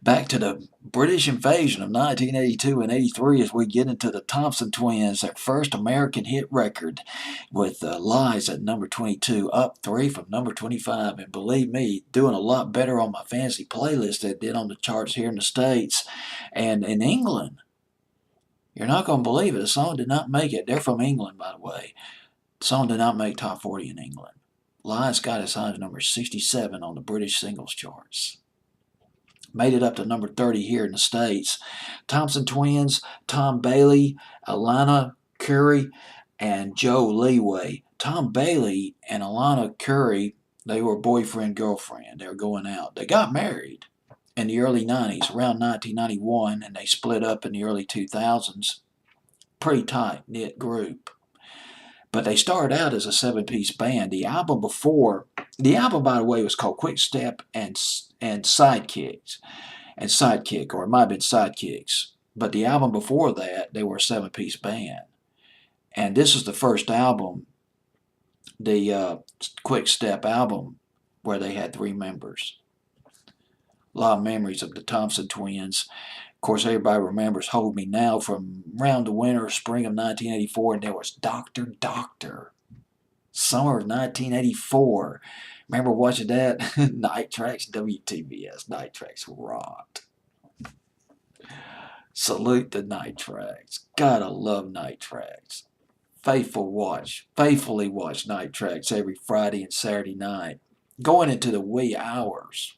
Back to the British invasion of 1982 and 83 as we get into the Thompson twins, their first American hit record with Lies at number 22, up 3 from number 25. And believe me, doing a lot better on my fantasy playlist than it did on the charts here in the States and in England. You're not going to believe it. The song did not make it. They're from England, by the way. The song did not make top 40 in England. Lies got as high as number 67 on the British singles charts. Made it up to number 30 here in the States. Thompson twins, Tom Bailey, Alana Curry, and Joe Leeway. Tom Bailey and Alana Curry, they were boyfriend-girlfriend. They were going out. They got married in the early 90s, around 1991, and they split up in the early 2000s. Pretty tight-knit group. But they started out as a 7-piece band. The album, by the way, was called Quick Step and Sidekick, or it might have been Sidekicks. But the album before that, they were a 7-piece band. And this is the first album, the Quick Step album, where they had 3 members. A lot of memories of the Thompson twins. Of course, everybody remembers Hold Me Now from around the winter or spring of 1984, and there was Doctor, summer of 1984. Remember watching that? Night Tracks, WTBS. Night Tracks rocked. Salute the Night Tracks. Gotta love Night Tracks. Faithfully watch Night Tracks every Friday and Saturday night. Going into the wee hours.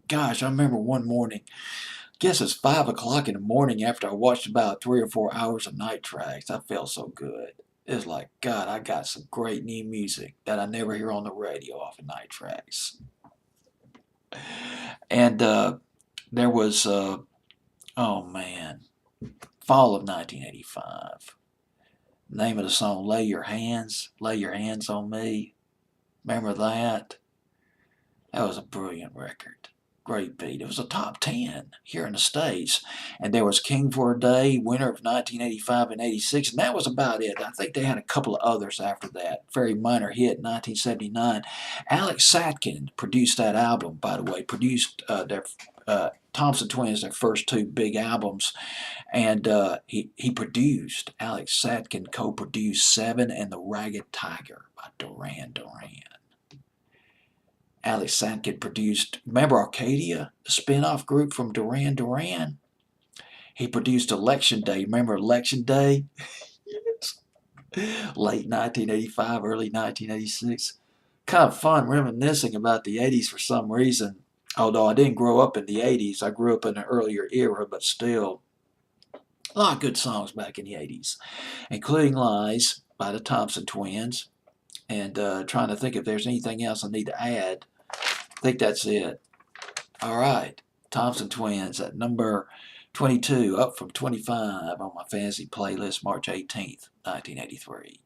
Gosh, I remember one morning, I guess it's 5 o'clock in the morning after I watched about 3 or 4 hours of Night Tracks. I felt so good. It was like, God, I got some great new music that I never hear on the radio off of Night Tracks. And there was, oh man, fall of 1985. Name of the song, Lay Your Hands on Me. Remember that? That was a brilliant record. Great beat. It was a top 10 here in the States. And there was King for a Day, winner of 1985 and 86, and that was about it. I think they had a couple of others after that. Very minor hit in 1979. Alex Satkin produced that album, by the way. Produced their Thompson Twins, their first 2 big albums. And he produced, Alex Satkin co-produced Seven and the Ragged Tiger by Duran Duran. Alex Satkin produced, remember Arcadia, the spin-off group from Duran Duran? He produced Election Day. Remember Election Day? Yes. Late 1985, early 1986. Kind of fun reminiscing about the 80s for some reason. Although I didn't grow up in the 80s. I grew up in an earlier era, but still. A lot of good songs back in the 80s, including Lies by the Thompson twins. And trying to think if there's anything else I need to add. I think that's it. All right. Thompson twins at number 22, up from 25 on my fantasy playlist, March 18th, 1983.